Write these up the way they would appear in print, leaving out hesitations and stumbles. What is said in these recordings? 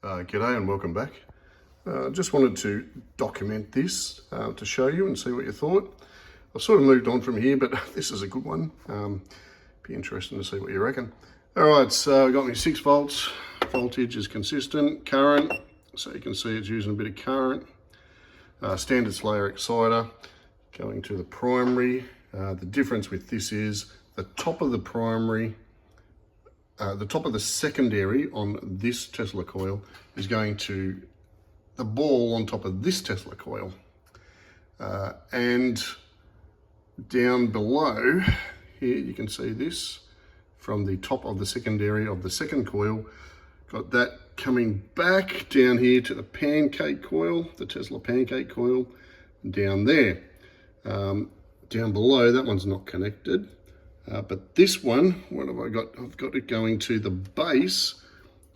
G'day and welcome back. Just wanted to document this to show you and see what you thought. I've sort of moved on from here, but this is a good one. Be interesting to see what you reckon. All right, so I got me 6 volts. Voltage is consistent. Current, so you can see it's using a bit of current. Standard Slayer exciter going to the primary. The difference with this is the top of the primary, the top of the secondary on this Tesla coil is going to the ball on top of this Tesla coil. And down below here, you can see this from the top of the secondary of the second coil. Got that coming back down here to the Pancake Coil, the Tesla Pancake Coil, down there. Down below, that one's not connected. But this one, what have I got? I've got it going to the base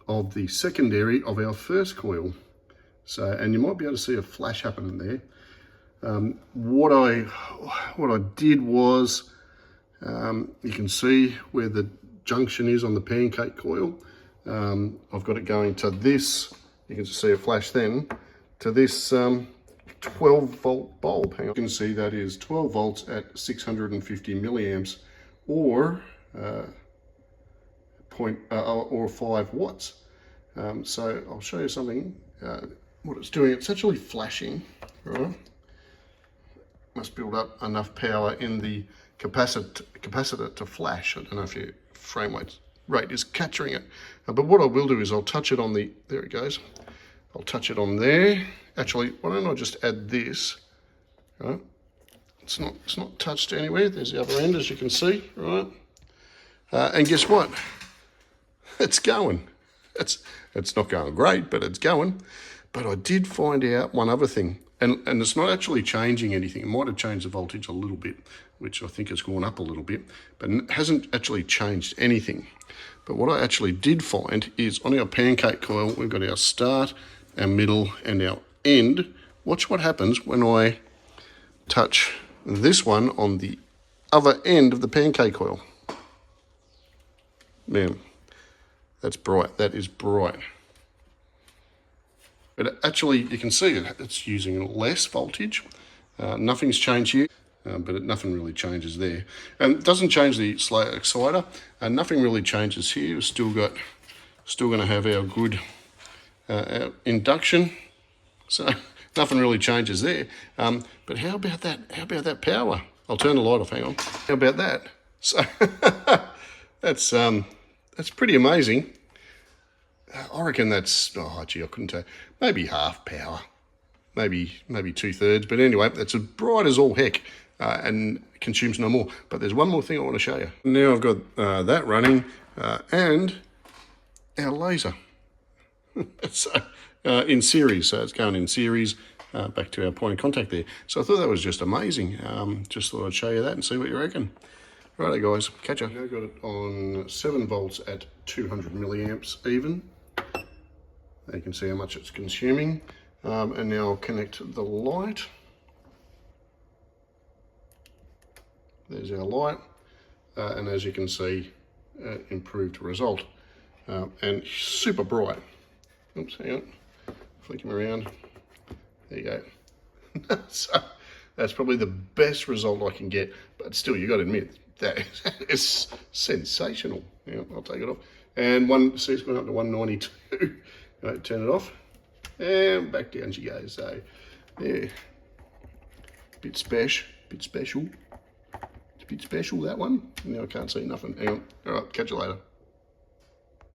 of the secondary of our first coil. So, and you might be able to see a flash happening there. What I did was, you can see where the junction is on the Pancake Coil. I've got it going to this, you can see a flash then, to this 12 volt bulb. Hang on. You can see that is 12 volts at 650 milliamps or 5 watts. So I'll show you something, what it's doing. It's actually flashing, right? Must build up enough power in the capacitor to flash. I don't know if your frame rate is capturing it. But what I will do is I'll touch it on the, there it goes. I'll touch it on there. Actually, why don't I just add this, right? It's not touched anywhere. There's the other end, as you can see, right? And guess what? It's going. It's not going great, but it's going. But I did find out one other thing, and it's not actually changing anything. It might have changed the voltage a little bit, which I think has gone up a little bit, but it hasn't actually changed anything. But what I actually did find is on our Pancake Coil, we've got our start, our middle, and our end. Watch what happens when I touch this one on the other end of the Pancake Coil. Man, that's bright. That is bright. But actually, you can see it's using less voltage. Nothing's changed here, but nothing really changes there. And it doesn't change the Slayer exciter. Nothing really changes here. We've still going to have our good our induction. So nothing really changes there. But how about that? How about that power? I'll turn the light off. Hang on. How about that? So that's pretty amazing. I reckon that's, oh gee, I couldn't tell. Maybe half power, maybe 2/3. But anyway, that's as bright as all heck and consumes no more. But there's one more thing I want to show you. Now I've got that running and our laser. So in series, so it's going in series back to our point of contact there. So I thought that was just amazing. Just thought I'd show you that and see what you reckon. Righto guys, catch ya. Now got it on 7 volts at 200 milliamps even. You can see how much it's consuming. And now I'll connect the light. There's our light. And as you can see, improved result. And super bright. Oops, hang on. Flick him around. There you go. So that's probably the best result I can get. But still, you got to admit, that is sensational. Yeah, I'll take it off. And see, it's gone up to 192. Right, turn it off. And back down she goes. So, yeah. Bit special. It's a bit special, that one. Now I can't see nothing. Hang on. All right, catch you later.